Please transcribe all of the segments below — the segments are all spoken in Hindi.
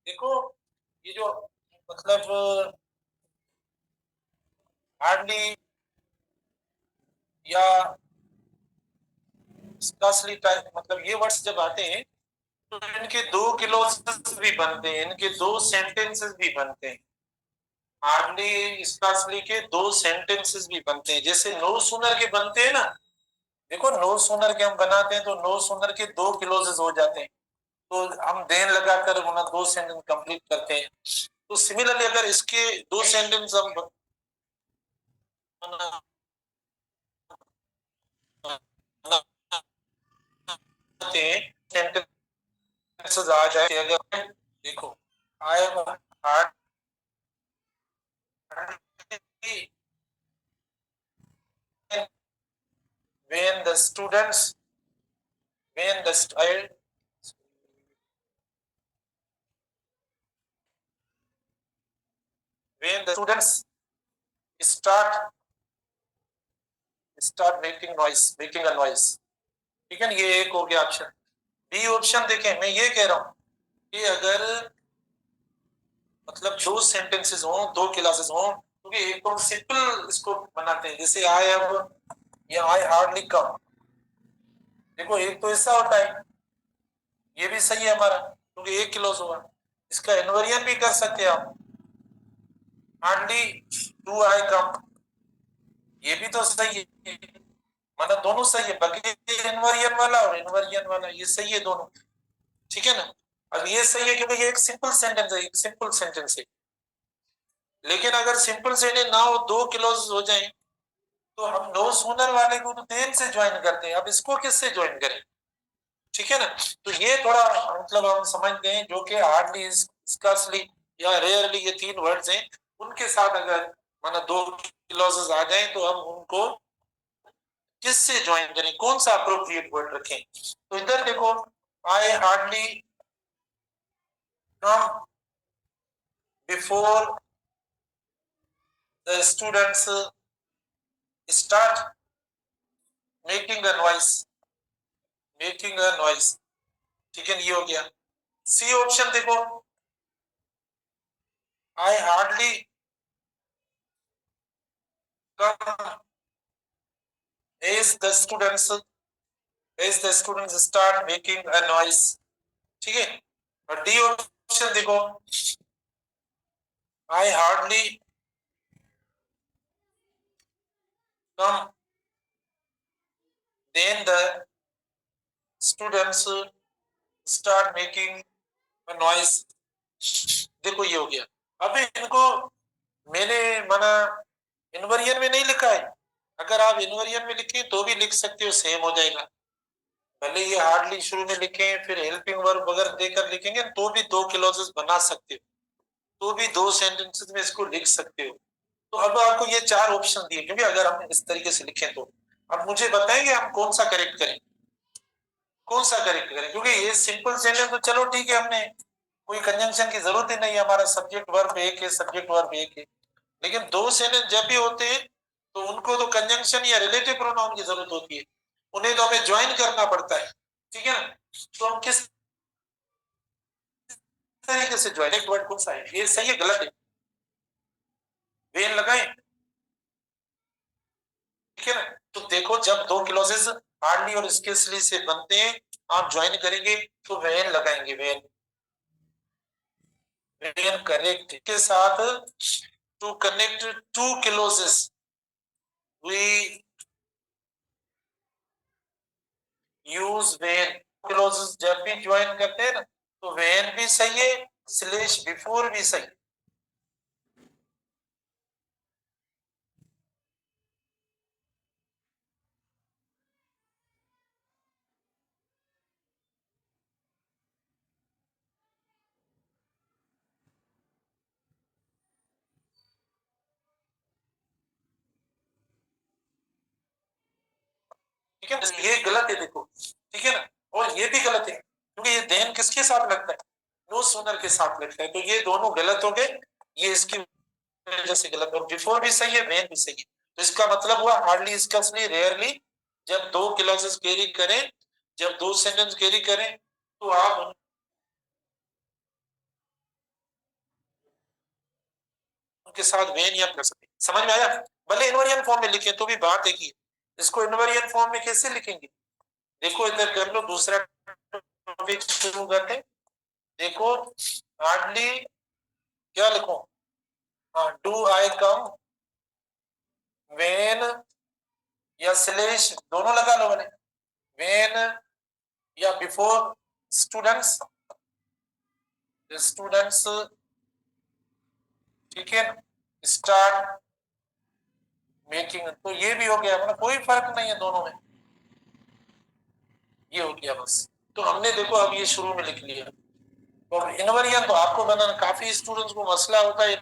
देखो ये जो मतलब हार्डली या स्कार्सली टाइप मतलब ये वर्ड्स जब आते हैं तो इनके दो क्लोजेस भी बनते हैं, इनके दो सेंटेंसेस भी बनते हैं। हार्डली स्कार्सली के दो सेंटेंसेस भी बनते हैं, जैसे नो सूनर के बनते हैं ना। देखो नो सूनर के हम बनाते हैं तो नो सूनर के दो क्लोजेस हो जाते हैं, तो हम देन लगाकर उन्हें दो सेंटेंस कंप्लीट करते हैं। तो सिमिलरली अगर इसके दो सेंटेंस हम बनाते हैं, सेंटेंसेस आ जाए अगर, देखो I am hard when the students when the child when the students start making a noise। ठीक है ना, ये एक हो गया ऑप्शन। बी ऑप्शन देखें, मैं ये कह रहा हूं कि अगर मतलब दो सेंटेंसेस हो, दो क्लासेस हो, क्योंकि एक तो सिंपल इसको बनाते हैं, जैसे आई हैव या आई हार्डली कम। देखो एक तो ऐसा होता है, ये भी सही है हमारा क्योंकि एक क्लोज हुआ। इसका इन्वर्जन भी कर सकते हैं आप, हार्डली टू आई कम, ये भी तो सही है, मतलब दोनों सही है, बल्कि इन्वर्जन वाला और इन्वर्जन वाला ये सही है दोनों। ठीक है ना। अब ये सही है क्योंकि ये एक सिंपल सेंटेंस है, एक सिंपल सेंटेंस है। लेकिन अगर सिंपल सेंटेंस ना हो, दो क्लोज हो जाए, तो हम नो सूनर वाले को तो देन से ज्वाइन करते हैं, अब इसको किससे ज्वाइन करें। ठीक है ना। तो ये थोड़ा मतलब हम समझ गए, जो कि हार्डली स्कार्सली या रेयरली ये तीन वर्ड्स हैं, उनके साथ अगर माना दो क्लॉजेस आ जाए तो हम उनको किससे ज्वाइन करें, कौन सा अप्रोप्रिएट वर्ड रखें। तो इधर देखो, I hardly come before the students start making a noise, making a noise. ठीक है, ये हो गया। सी ऑप्शन देखो, I hardly come as the students start making a noise. ठीक है। और डी ऑप्शन देखो, I hardly come then the students start making a noise. देखो ये हो गया। अब इनको मैंने माना इन्वर्जन में नहीं लिखा है, अगर आप इन्वर्जन में लिखें तो भी लिख सकते हो, सेम हो जाएगा। भले ये हार्डली शुरू में लिखें फिर हेल्पिंग वर्ब वगैरह देकर लिखेंगे तो भी दो क्लॉजेस बना सकते हो, तो भी दो सेंटेंसेस में इसको लिख सकते हो। तो अब आपको ये चार ऑप्शन दिए, क्योंकि अगर हम इस तरीके से लिखें तो अब मुझे बताएंगे हम कौन सा करेक्ट करें, कौन सा करेक्ट करें, क्योंकि ये सिंपल सेंटेंस तो चलो ठीक है, हमने कोई कंजंक्शन की जरूरत ही नहीं है, हमारा सब्जेक्ट वर्ब एक है, सब्जेक्ट वर्ब एक है। लेकिन दो सेंटेंस जब भी होते हैं तो उनको तो कंजंक्शन या रिलेटिव प्रोनाउन की जरूरत होती है, उन्हें तो हमें ज्वाइन करना पड़ता है। ठीक है ना। तो हम किस तरीके से ज्वाइन, एक वर्ड कौन सा है, ये सही है गलत है, वेन लगाएं। ठीक है ना। तो देखो जब दो क्लॉजेस हार्डली और स्केर्सली से बनते हैं, आप ज्वाइन करेंगे तो वेन लगाएंगे, वेन, वेन करेक्ट के साथ to connect two clauses we use when. Clauses जब भी ज्वाइन करते हैं ना तो वेन भी सही है, स्लेश बिफोर भी सही। ठीक है, ये गलत है देखो। ठीक है ना। और ये भी गलत है क्योंकि ये देन किसके साथ लगता है, नो सोनर के साथ लगता है, तो ये दोनों गलत हो गए। ये इसकी वजह से गलत, और बिफोर भी सही है, वेन भी सही है। तो इसका मतलब हुआ हार्डली स्कर्सली रेयरली जब दो क्लॉजेस कैरी करें, जब दो सेंटेंस कैरी करें तो आप के साथ वेन या प्लस, समझ में आया? भले इन्वर्जन फॉर्म में लिखे तो भी बात एक ही, इसको इन्वर्जन फॉर्म में कैसे लिखेंगे? देखो इधर कर लो, दूसरा टॉपिक शुरू करते हैं। देखो हार्डली क्या लिखो, डू आई कम वेन या स्लेश दोनों लगा लो मैंने, वेन या बिफोर स्टूडेंट्स, स्टूडेंट्स, ठीक है, स्टार्ट मेकिंग, तो ये भी हो गया, मतलब कोई फर्क नहीं है दोनों में, ये हो गया बस। तो हमने देखो अब ये शुरू में लिख लिया, और इन्वर्जन तो आपको बनाना, काफी स्टूडेंट्स को मसला होता है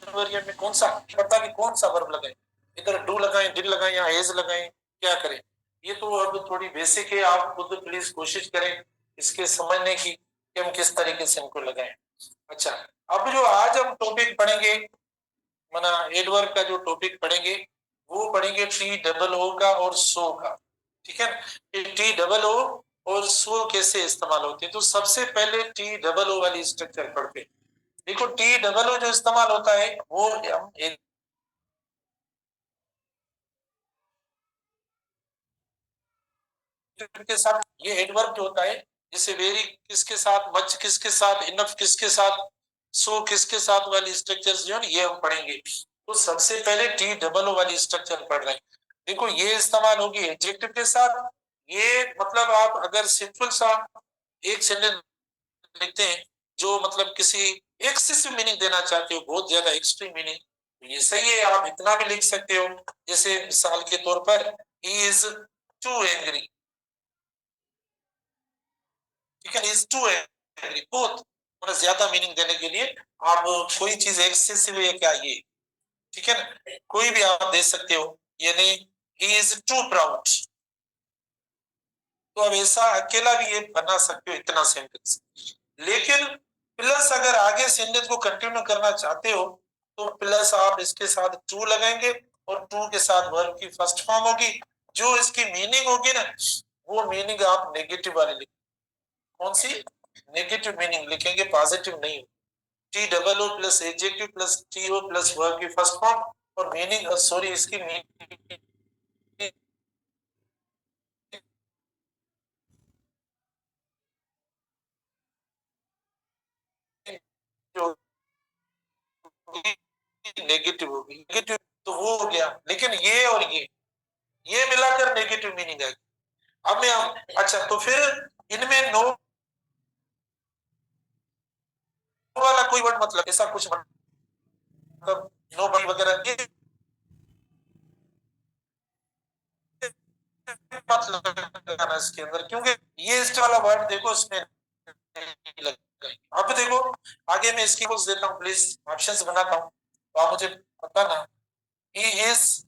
इन्वर्जन में कौन सा पता कि कौन सा वर्ब लगाएं, इधर डू लगाएं, डिड लगाएं या एज लगाएं, क्या करें? ये तो अब थोड़ी बेसिक है, आप खुद प्लीज कोशिश करें इसके समझने की कि हम किस तरीके से इनको लगाएं। अच्छा, अब जो आज हम टॉपिक पढ़ेंगे, माना एडवर्ब का जो टॉपिक पढ़ेंगे वो पढ़ेंगे टी डबल ओ का और सो का, ठीक है? टी डबल ओ और सो कैसे इस्तेमाल होते हैं, तो सबसे पहले टी डबल ओ वाली स्ट्रक्चर पढ़ते हैं। देखो टी डबल ओ जो इस्तेमाल होता है वो हम एक के साथ, ये एडवर्ब जो होता है, जैसे वेरी किसके साथ, मच किसके साथ, इनफ किसके साथ, सो किसके साथ वाली स्ट्रक्चर्स जो है ये हम पढ़ेंगे। तो सबसे पहले टी डबल ओ वाली स्ट्रक्चर पढ़ रहे हैं। देखो ये इस्तेमाल होगी एडजेक्टिव के साथ, ये मतलब आप अगर सिंपल सा एक सेंटेंस लिखते हैं जो मतलब किसी एक्सेसिव मीनिंग देना चाहते हो, बहुत ज्यादा एक्सट्रीम मीनिंग, तो ये सही है, आप इतना भी लिख सकते हो। जैसे मिसाल के तौर पर ही इज टू एंग्री, ठीक है, इज टू एंग्री, बहुत मतलब ज्यादा मीनिंग देने के लिए आप कोई चीज एक्सेसिव है क्या ये, ठीक है ना, कोई भी आप दे सकते हो, यानी ही इज टू प्राउड, तो अब ऐसा अकेला भी ये बना सकते हो इतना सेंटेंस। लेकिन प्लस अगर आगे सेंटेंस को कंटिन्यू करना चाहते हो तो प्लस आप इसके साथ टू लगाएंगे, और टू के साथ वर्ब की फर्स्ट फॉर्म होगी, जो इसकी मीनिंग होगी ना वो मीनिंग आप नेगेटिव वाली लिखेंगे। कौन सी? नेगेटिव मीनिंग लिखेंगे, पॉजिटिव नहीं। T double O plus adjective plus T O plus verb की फर्स्ट फॉर्म, और मीनिंग सॉरी इसकी मीनिंग जो नेगेटिव होगी, नेगेटिव तो वो हो गया, लेकिन ये और ये मिलाकर नेगेटिव मीनिंग आएगी। अब मैं अच्छा, तो फिर इनमें नो वाला कोई वर्ड मतलब ऐसा कुछ मतलब नो बड़ी वगैरह ये मतलब लगाना इसके अंदर, क्योंकि ये इस वाला वर्ड देखो इसमें नहीं लगेगा। अब देखो आगे मैं इसकी कुछ देता हूँ, प्लीज ऑप्शंस बनाता हूँ तो आप मुझे बताना। He is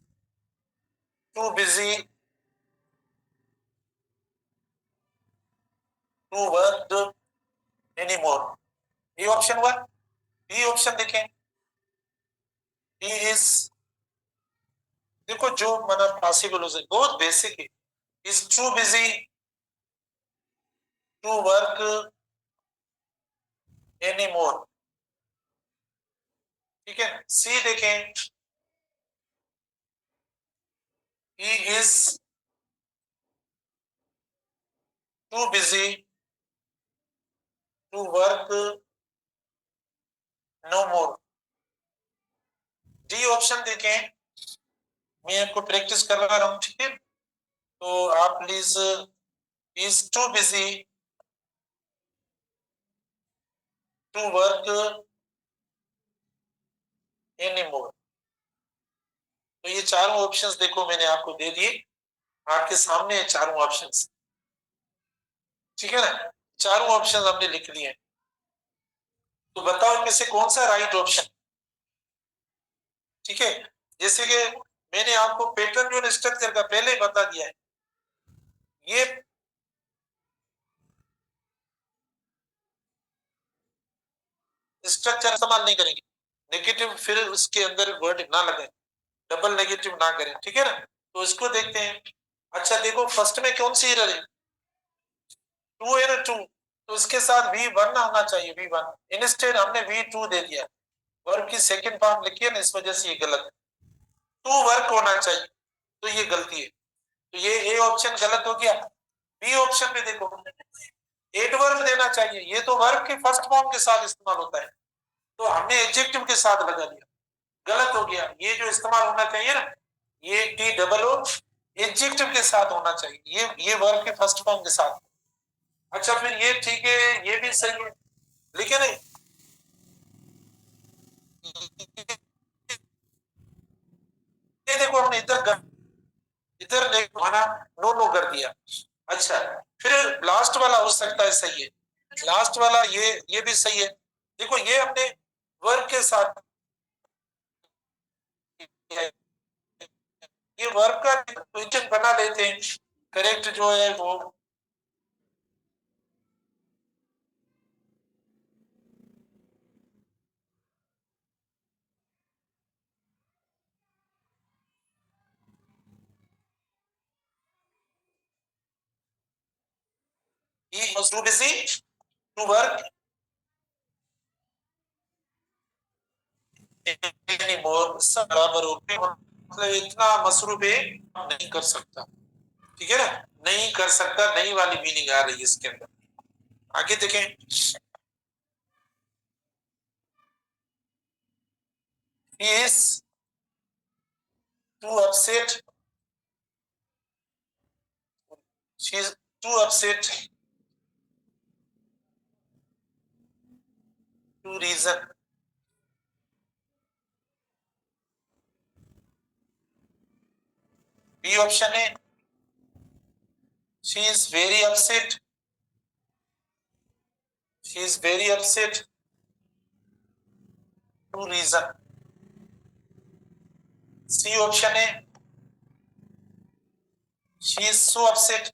too busy to work any more, ये ऑप्शन हुआ। ये ऑप्शन देखें, ही इज, देखो जो मतलब पॉसिबल हो सके, बहुत बेसिक है, is too busy to work any more, ठीक है। सी देखें, he is too busy to work no more. D option देखें, मैं आपको प्रैक्टिस करवा रहा हूं, ठीक है, तो आप please, is too busy to work any more. तो ये चारों ऑप्शंस देखो मैंने आपको दे दिए, आपके सामने है चारों ऑप्शंस, ठीक है ना, चारों ऑप्शंस हमने लिख लिए। तो बताओ इनमें से कौन सा राइट ऑप्शन, ठीक है। जैसे कि मैंने आपको पैटर्न जो स्ट्रक्चर का पहले ही बता दिया है, ये स्ट्रक्चर इस्तेमाल नहीं करेंगे, नेगेटिव फिर उसके अंदर वर्ड ना लगाए, डबल नेगेटिव ना करें, ठीक है ना। तो इसको देखते हैं। अच्छा देखो फर्स्ट में कौन सी एरर है, टू है ना, टू, तो इसके साथ V1 आना चाहिए, V1। इंस्टेड हमने V2 दे दिया, वर्ब की सेकंड फॉर्म लिखी है ना, इस वजह से ये गलत है। टू वर्क होना चाहिए, तो ये गलती है। तो ये ए ऑप्शन गलत हो गया। बी ऑप्शन में देखो, एडवर्ब देना चाहिए, ये तो वर्ब के फर्स्ट फॉर्म के साथ इस्तेमाल होता है, तो हमने एडजेक्टिव के साथ लगा दिया, गलत हो गया। ये जो इस्तेमाल होना चाहिए ना, ये डी डबल ओ एडजेक्टिव के साथ होना चाहिए, ये वर्ब के फर्स्ट फॉर्म के साथ। अच्छा, फिर ये ठीक है, ये भी सही है, लेकिन ये देखो हमने इधर माना नो नो कर दिया। अच्छा, फिर लास्ट वाला हो सकता है सही है, लास्ट वाला ये भी सही है। देखो ये हमने वर्ब के साथ, ये वर्ब का क्वेश्चन बना लेते हैं, करेक्ट जो है वो he was too busy to work anymore, बराबर हो गए, मतलब इतना मसरूफ है नहीं कर सकता, ठीक है ना, नहीं कर सकता, नई वाली मीनिंग आ रही है इसके अंदर। आगे देखें, he is too upset, she is too upset to reason, B option है, she is very upset, she is very upset to reason, C option है, she is so upset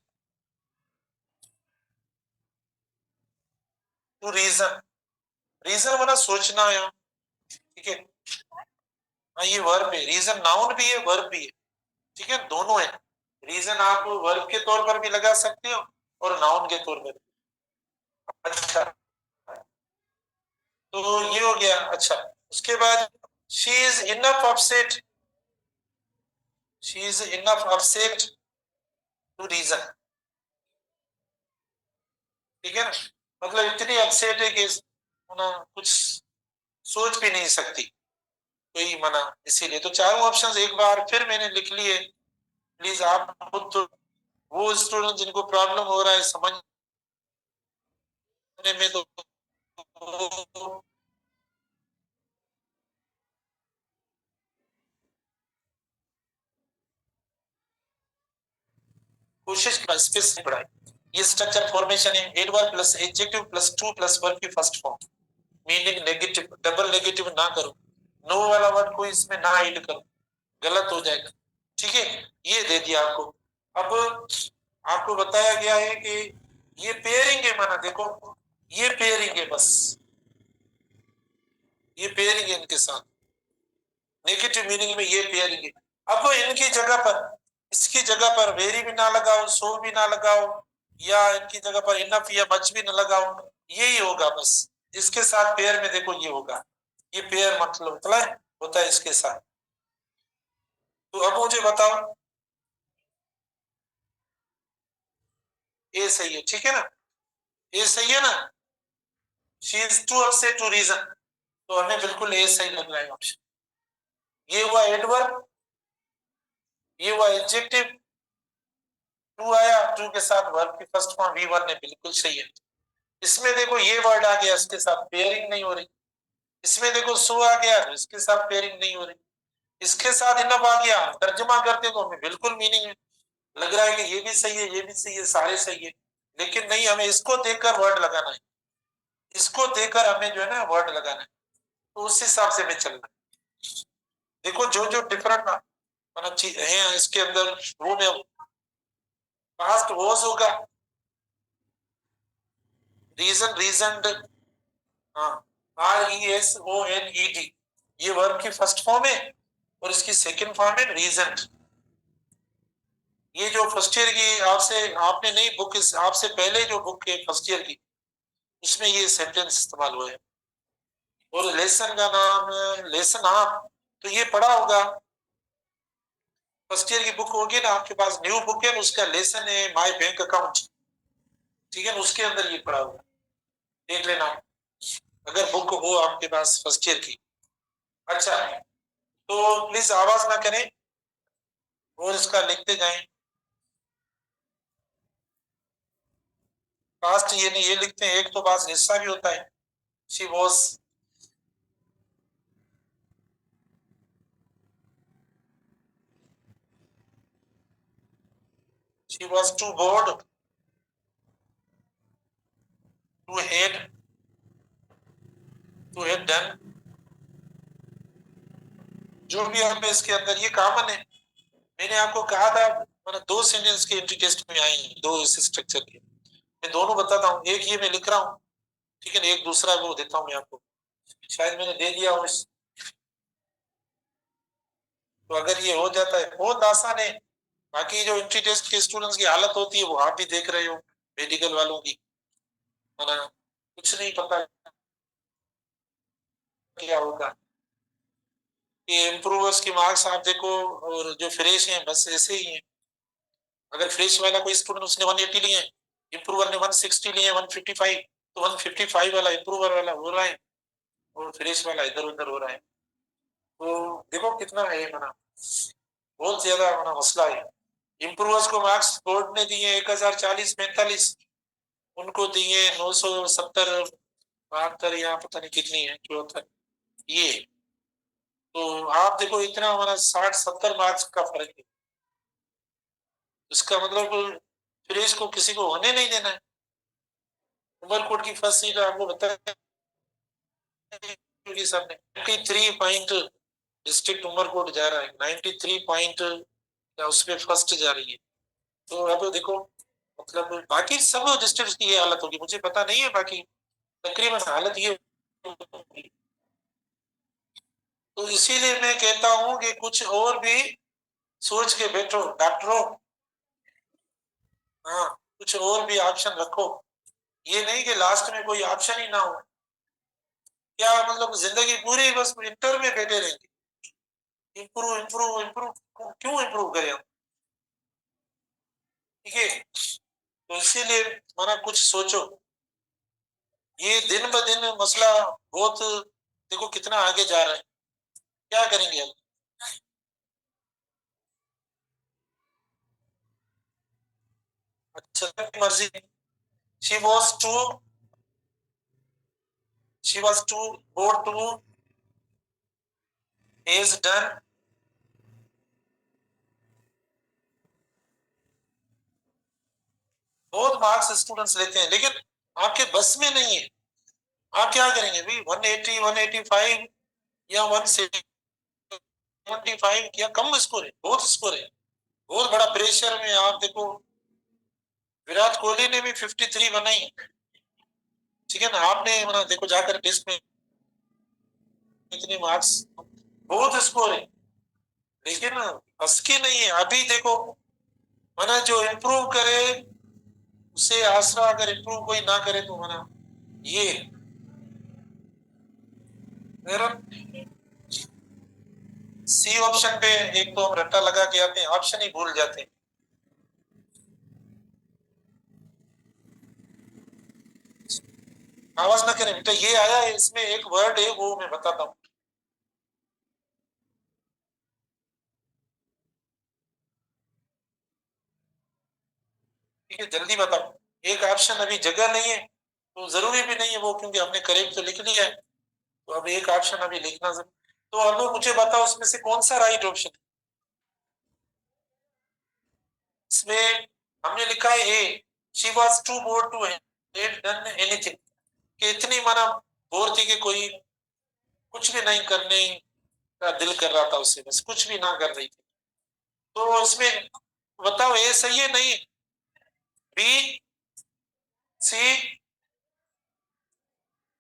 to reason, reason माना सोचना है, ठीक है, हाँ ये वर्ब है, रीजन नाउन भी है वर्ब भी है, ठीक है, दोनों है। रीजन आप वर्ब के तौर पर भी लगा सकते हो और नाउन के तौर पर। अच्छा, तो ये हो गया। अच्छा, उसके बाद she is enough upset, she is enough upset to reason, ठीक है ना, मतलब इतनी अपसेट है कि ना कुछ सोच भी नहीं सकती, कोई मना, इसीलिए तो चारों ऑप्शंस एक बार फिर मैंने लिख लिए। प्लीज आप खुद तो, वो स्टूडेंट जिनको प्रॉब्लम हो रहा है समझने में, तो कोशिश स्पेसिफिक पढ़ाई। ये स्ट्रक्चर फॉर्मेशन है, adverb plus adjective plus to plus verb की first form, meaning negative, double negative ना करो, नो वाला वर्ड को इसमें ना ऐड करो, गलत हो जाएगा, ठीक है। ये दे दिया आपको। अब आपको बताया गया है कि ये पेयरिंग है, माना देखो ये पेयरिंग है, बस ये पेयरिंग है इनके साथ, नेगेटिव मीनिंग में ये पेयरिंग है। अब इनकी जगह पर, इसकी जगह पर वेरी भी ना लगाओ, सो भी ना लगाओ, या इनकी जगह पर इनफ या मच भी ना लगाओ, यही होगा बस। इसके साथ पेयर में देखो ये होगा, ये पेयर मतलब होता है इसके साथ। तो अब मुझे बताओ, ये सही है, ठीक है ना, ये सही है ना, she is too upset to reason, तो हमें बिल्कुल ये सही लग रहा है ऑप्शन। ये हुआ एडवर्ब, ये हुआ एडजेक्टिव, टू आया, टू के साथ वर्ब की फर्स्ट फॉर्म V1 ने, बिल्कुल सही है। इसमें देखो ये वर्ड आ गया, इसके साथ पेयरिंग नहीं हो रही। इसमें देखो सो आ गया, इसके साथ पेयरिंग नहीं हो रही। इसके साथ इनफ आ गया, तर्जुमा करते तो हमें बिल्कुल मीनिंग है, लग रहा है कि ये भी सही है, ये भी सही है, सारे सही है, लेकिन नहीं, हमें इसको देखकर वर्ड लगाना है, इसको देखकर हमें जो है ना वर्ड लगाना है, तो उस हिसाब से हमें चलना है। देखो जो जो डिफरेंट मतलब चीज है इसके अंदर, वो में पास्ट वॉज होगा, रीजन रीजनड, हाँ, RESONED, ये वर्ब की फर्स्ट फॉर्म है और इसकी सेकंड फॉर्म है रीजन। ये जो फर्स्ट ईयर की आपसे, आपने नई बुक, आपसे पहले जो बुक है फर्स्ट ईयर की, उसमें ये सेंटेंस इस्तेमाल हुआ है। और लेसन का नाम लेसन आप तो ये पढ़ा होगा, फर्स्ट ईयर की बुक होगी ना आपके पास, न्यू बुक है, उसका लेसन है माय बैंक अकाउंट, ठीक है, उसके अंदर ये पढ़ा होगा, देख लेना अगर बुक हो आपके पास फर्स्ट ईयर की। अच्छा, तो प्लीज आवाज ना करें और इसका लिखते जाएं। पास्ट ये नहीं, ये लिखते हैं, एक तो पास हिस्सा भी होता है। She was, she was too bored to head, to head done, जो भी हमें इसके अंदर ये कॉमन है। मैंने आपको कहा था मैंने दो सेंटेंस के एंट्री टेस्ट में आई, दो इस स्ट्रक्चर के, मैं दोनों बताता हूँ, एक ये मैं लिख रहा हूँ, ठीक है, एक दूसरा वो देता हूँ मैं आपको, शायद मैंने दे दिया हो इस, तो अगर ये हो जाता है बहुत आसान है। बाकी जो एंट्री टेस्ट के स्टूडेंट्स की हालत होती है वो आप भी देख रहे हो, मेडिकल वालों की, है ना, कुछ नहीं पता क्या होगा। ये इम्प्रूवर्स की मार्क्स आप देखो, और जो फ्रेश हैं बस ऐसे ही हैं। अगर फ्रेश वाला कोई स्टूडेंट उसने 180 लिए, इम्प्रूवर ने 160 लिए, 155, तो 155 वाला इम्प्रूवर वाला हो रहा है और फ्रेश वाला इधर उधर हो रहा है। तो देखो कितना है मना, बहुत ज्यादा मना मसला है। इम्प्रूवर्स को मार्क्स बोर्ड ने दिए 1040-45, उनको दिए 970 72 या पता नहीं कितनी है जो होता है ये। तो आप देखो इतना हमारा 60-70 मार्क्स का फर्क है। इसका मतलब फ्रेश को किसी को होने नहीं देना है। उमरकोट की फर्स्ट सीट आपको बताया सर ने, 93 पॉइंट डिस्ट्रिक्ट उमरकोट जा रहा है, 93 पॉइंट या उसमें फर्स्ट जा रही है। तो अब देखो मतलब बाकी सब डिस्ट्रिक्ट की ये हालत होगी, मुझे पता नहीं है, बाकी तकरीबन हालत ये होगी। तो इसीलिए मैं कहता हूं कि कुछ और भी सोच के बैठो डॉक्टरों, हाँ, कुछ और भी ऑप्शन रखो, ये नहीं कि लास्ट में कोई ऑप्शन ही ना हो। क्या मतलब जिंदगी पूरी बस इंटर में बैठे रहेंगे, इम्प्रूव इम्प्रूव इम्प्रूव, क्यों इम्प्रूव करें हम, ठीक है। तो इसीलिए माना कुछ सोचो, ये दिन ब दिन मसला बहुत, देखो कितना आगे जा रहा है, क्या करेंगे अब। अच्छा मर्जी, she was too, she was too go to is done, बहुत मार्क्स स्टूडेंट्स लेते हैं लेकिन आपके बस में नहीं है। आप क्या करेंगे भाई, 180 185 या 175 या कम स्कोर है, बहुत स्कोर है, बहुत बड़ा प्रेशर में। आप देखो विराट कोहली ने भी 53 बनाई, ठीक है ना, आपने मतलब देखो जाकर टेस्ट में इतने मार्क्स, बहुत स्कोर है, लेकिन बस की नहीं है। अभी देखो मना जो इम्प्रूव करे उसे आसरा, अगर इम्प्रूव कोई ना करे तो मना ये मेरा सी ऑप्शन पे एक तो हम रट्टा लगा के आते हैं, ऑप्शन ही भूल जाते हैं। आवाज ना करें बेटा, ये आया है इसमें एक वर्ड है वो मैं बताता हूँ, ठीक है, जल्दी बताओ। एक ऑप्शन अभी जगह नहीं है तो जरूरी भी नहीं है वो, क्योंकि हमने करेक्ट तो लिख लिया है, तो अब एक ऑप्शन अभी लिखना जरूर। तो अब मुझे बताओ उसमें से कौन सा राइट ऑप्शन है। इसमें हमने लिखा है A, she was too bored to had done anything, कि इतनी माना बोर थी कि कोई कुछ भी नहीं करने का दिल कर रहा था उसे, बस कुछ भी ना कर रही थी। तो इसमें बताओ ए सही है नहीं, बी, सी,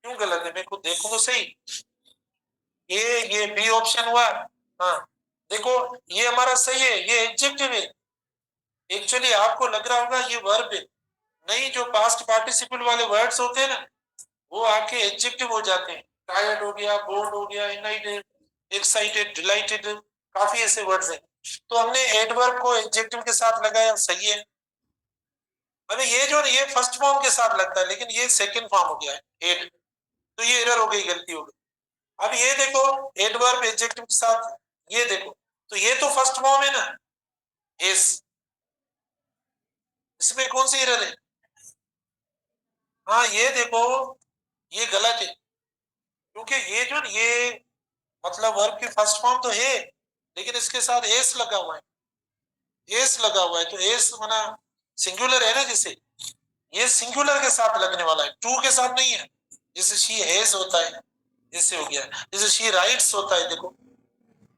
क्यों गलत है, मैं खुद देखूं तो सही। ये बी ऑप्शन हुआ, हाँ, देखो ये हमारा सही है, ये एडजेक्टिव है। एक्चुअली आपको लग रहा होगा ये वर्ब है, नहीं, जो पास्ट पार्टिसिपल वाले वर्ड्स होते हैं ना, वो आके एडजेक्टिव हो जाते हैं। टायर्ड हो गया, बोर्ड हो गया, इनाइटेड, एक्साइटेड, डिलाइटेड, काफी ऐसे वर्ड्स हैं। तो हमने एडवर्ब को एडजेक्टिव के साथ लगाया, सही है। अबे ये जो ये फर्स्ट फॉर्म के साथ लगता है, लेकिन ये सेकंड फॉर्म हो गया है एड, तो ये एरर हो गई, गलती हो गई। अब ये देखो एडवर्ब एडजेक्टिव के साथ, ये देखो तो ये तो फर्स्ट फॉर्म है ना, एस, इसमें कौन सी एरर है? हाँ ये देखो, ये गलत है, क्योंकि ये जो ये मतलब वर्ब की फर्स्ट फॉर्म तो है, लेकिन इसके साथ एस लगा हुआ है, एस लगा हुआ है, तो एस माना सिंगुलर है ना, जिसे ये सिंगुलर के साथ लगने वाला है, टू के साथ नहीं है। जैसे शी हैज होता है, इससे हो गया। जैसे शी राइट्स होता है, देखो,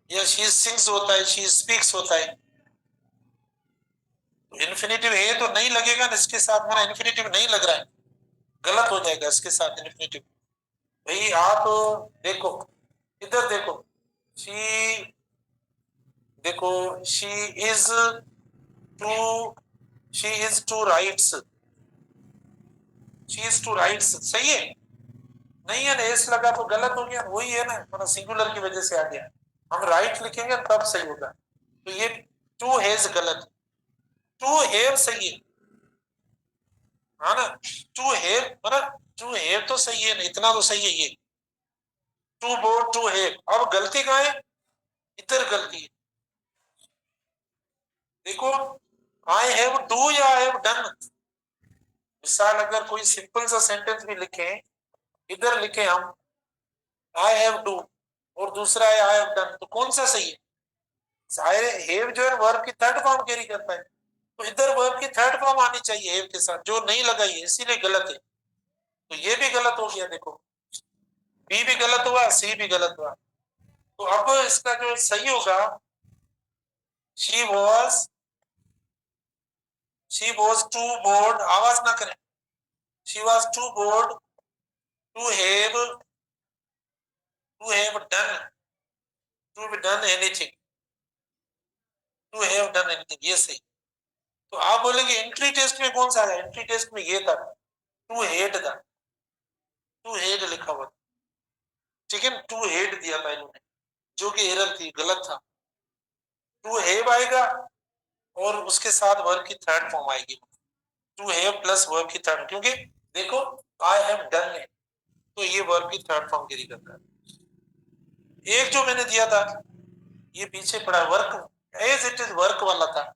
या शी सिंग्स होता है, शी स्पीक्स होता है। इन्फिनेटिव है तो नहीं लगेगा ना इसके साथ, मेरा इन्फिनेटिव नहीं लग रहा है, गलत हो जाएगा इसके साथ इन्फिनेटिव। भाई आप देखो, इधर देखो, शी, देखो she is too, she is too rights, she is too rights, सही है? नहीं है ना, एस लगा तो गलत हो गया, वही है ना, मतलब सिंगुलर की वजह से आ गया। हम राइट लिखेंगे तब सही होगा। तो ये टू हैज गलत, टू हैव सही है, हाँ ना, टू हैव मतलब टू हैव तो सही है ना, इतना तो सही है ये, टू बोर्ड टू हैव। अब गलती कहाँ है? इधर गलती है, देखो, आई हैव डू या आई हैव डन। मिसाल अगर कोई सिंपल सा सेंटेंस भी लिखे, इधर लिखे हम आई हैव डू और दूसरा है आई हैव डन, तो कौन सा सही है? सारे हैव जो है वर्ब की थर्ड फॉर्म कैरी करता है, तो इधर वर्ब की थर्ड फॉर्म आनी चाहिए हैव के साथ, जो नहीं लगाई है, इसीलिए गलत है। तो ये भी गलत हो गया, देखो बी भी गलत हुआ, सी भी गलत हुआ। तो अब इसका जो सही होगा, she was, she was too bored, आवाज ना करें, she was too bored to have, to have done, to be done anything, to have done anything, ये सही। तो आप बोलेंगे एंट्री टेस्ट में कौन सा है? एंट्री टेस्ट में ये था, टू हेड था, टू हेड लिखा हुआ, ठीक है, टू हेड दिया था इन्होंने, जो कि एरर थी, गलत था। टू हैव आएगा और उसके साथ वर्ब की थर्ड फॉर्म आएगी, टू हैव प्लस वर्ब की थर्ड, क्योंकि देखो आई हैव डन है, तो ये वर्ब की थर्ड फॉर्म कैरी करता है। एक जो मैंने दिया था, ये पीछे पड़ा work, as it is work वाला था।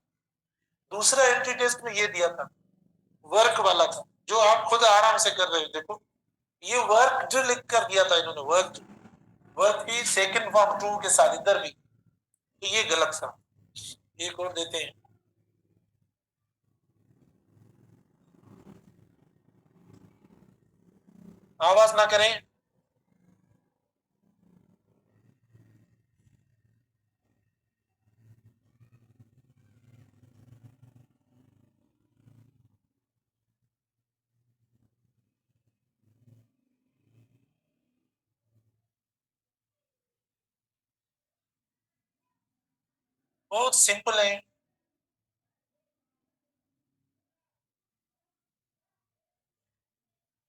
दूसरा एंट्री टेस्ट में ये दिया था, वर्क वाला था, जो आप खुद आराम से कर रहे हो। देखो ये वर्क जो लिख कर दिया था इन्होंने, वर्क, वर्क की सेकंड फॉर्म टू के साथ इधर भी, तो ये गलत था। एक और देते हैं, आवाज ना करें। बहुत सिंपल है,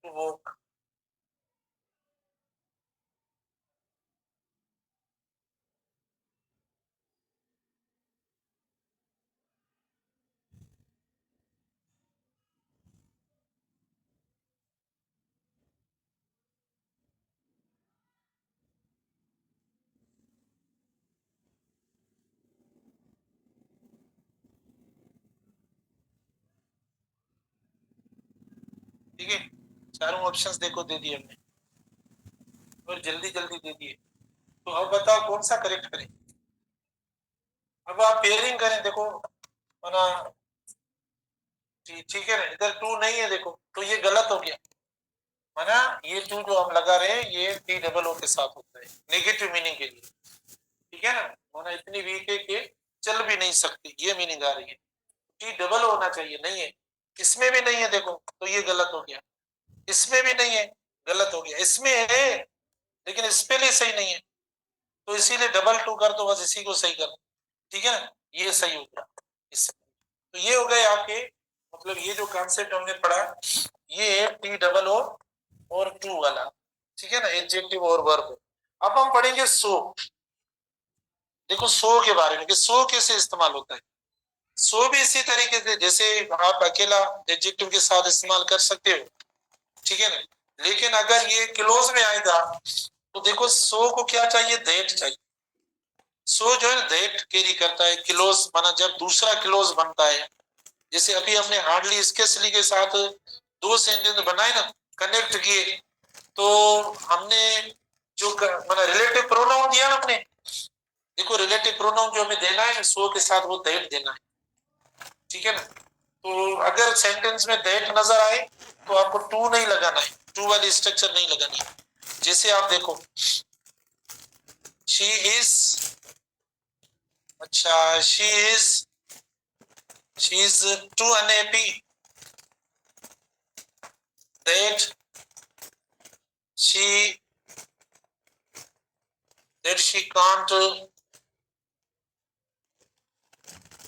वो ठीक है, चारों ऑप्शंस देखो दे दिए हमने, और जल्दी जल्दी दे दिए। तो अब बताओ कौन सा करेक्ट करें। अब आप पेयरिंग करें, देखो ना, ठीक है ना, इधर टू नहीं है, देखो तो ये गलत हो गया, है ना। ये टू जो हम लगा रहे हैं ये टी डबल ओ के साथ होता है, नेगेटिव मीनिंग के लिए, ठीक है ना, वरना इतनी वीक है कि चल भी नहीं सकती, ये मीनिंग आ रही है। टी डबल होना चाहिए, नहीं है, इसमें भी नहीं है, देखो तो ये गलत हो गया, इसमें भी नहीं है, गलत हो गया, इसमें है लेकिन स्पेलिंग सही नहीं है, तो इसीलिए डबल टू कर दो, बस इसी को सही कर, ठीक है ना, ये सही हो गया इससे। तो ये हो गए आपके, मतलब ये जो कॉन्सेप्ट हमने पढ़ा, ये है टी डबल ओ और टू वाला, ठीक है ना, एडजेक्टिव और वर्ब। अब हम पढ़ेंगे सो। देखो सो के बारे में कि सो कैसे इस्तेमाल होता है। सो भी इसी तरीके से जैसे आप अकेला एडजेक्टिव के साथ इस्तेमाल कर सकते हो, ठीक है ना, लेकिन अगर ये क्लोज में आएगा तो देखो सो को क्या चाहिए, दैट चाहिए। सो जो है दैट कैरी करता है क्लोज, माना जब दूसरा क्लोज बनता है, जैसे अभी हमने हार्डली स्केसली के साथ दो सेंटेंस बनाए ना, कनेक्ट किए, तो हमने जो माना रिलेटिव प्रोनाउन दिया ना हमने, देखो रिलेटिव प्रोनाउन जो हमें देना है सो के साथ वो दैट देना है, ठीक है ना। तो अगर सेंटेंस में दैट नजर आए तो आपको टू नहीं लगाना है, टू वाली स्ट्रक्चर नहीं लगानी है। जैसे आप देखो शी इज, अच्छा she is too unhappy that she she can't,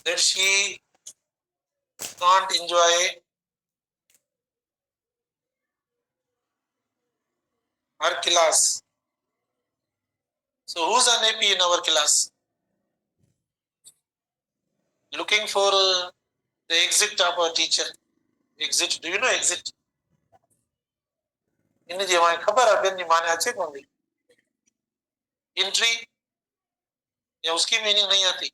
that she can't enjoy her class. So who's unhappy in our class? Looking for the exit of our teacher. Exit, do you know exit? इन्हें जो हमारे खबर है बेन माने अच्छे कौन दी एंट्री, या उसकी मीनिंग नहीं आती।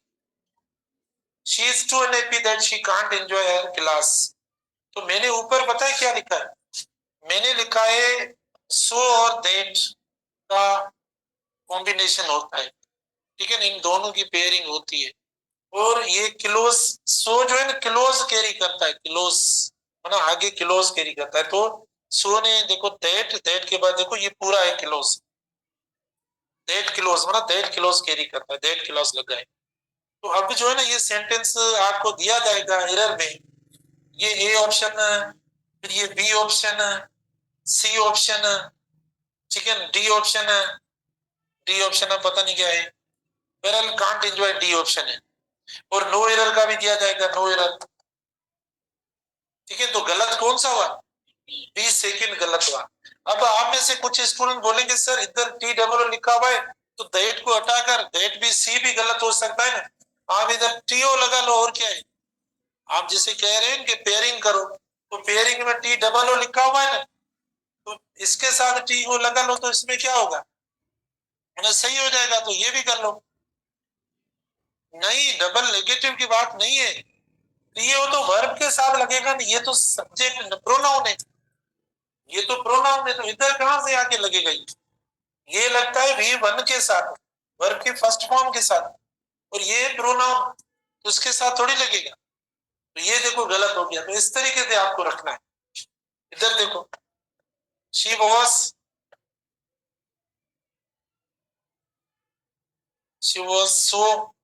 She is too unhappy that she can't enjoy her class. तो मैंने ऊपर पता है क्या लिखा है, मैंने लिखा है so और that का कॉम्बिनेशन होता है, ठीक है ना, इन दोनों की पेयरिंग होती है। और ये क्लोज सो जो है ना क्लोज कैरी करता है, क्लोज है ना, आगे क्लोज कैरी करता है। तो सो ने देखो दैट, दैट के बाद देखो ये पूरा है क्लोज, दैट क्लोज मतलब दैट क्लोज कैरी करता है, दैट क्लोज लगा है। तो अब जो है ना ये सेंटेंस आपको दिया जाएगा एरर में, ये ए ऑप्शन, फिर ये बी ऑप्शन, सी ऑप्शन, ठीक है, डी ऑप्शन है, डी ऑप्शन है पता नहीं क्या है, बहरहाल कांट एंजॉय डी ऑप्शन है। और नो एरर का भी दिया जाएगा, नो एरर, ठीक है। तो गलत कौन सा हुआ, 20 सेकंड गलत हुआ। अब आप में से कुछ स्टूडेंट बोलेंगे सर इधर टी डबल लिखा हुआ है तो दैट को हटाकर दैट भी सी भी गलत हो सकता है ना, आप इधर टीओ लगा लो और क्या है। आप जैसे कह रहे हैं कि पेयरिंग करो, तो पेयरिंग में टी डबल ओ लिखा हुआ है ना, तो इसके साथ टी ओ लगा लो तो इसमें क्या होगा, मतलब सही हो जाएगा। तो ये भी कर लो, नहीं डबल नेगेटिव की बात नहीं है, ये वो तो वर्ब के साथ लगेगा ना, ये तो सब्जेक्ट प्रोनाउन है, ये तो प्रोनाउन है, तो इधर कहां से आके लगेगा ये लगता है वी वन के साथ, वर्ब के फर्स्ट फॉर्म के साथ, और ये प्रोनाउन तो उसके साथ थोड़ी लगेगा। तो ये देखो गलत हो गया, तो इस तरीके से आपको रखना है। इधर देखो she was, she was so,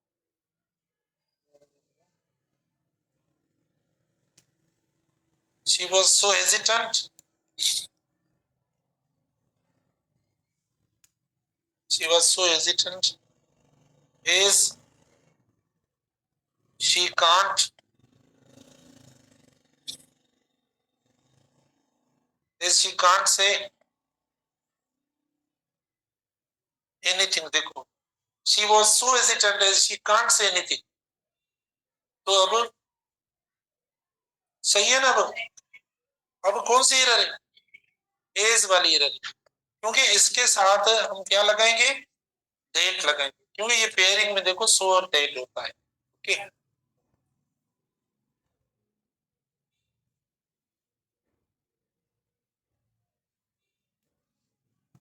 she was so hesitant, she was so hesitant as she can't, as she can't say anything। देखो she was so hesitant as she can't say anything। तो अब सही है ना, अब कौन सी एरर है, एज वाली एरर है, क्योंकि इसके साथ हम क्या लगाएंगे, डेट लगाएंगे, क्योंकि ये पेयरिंग में देखो सो और डेट होता है, ओके।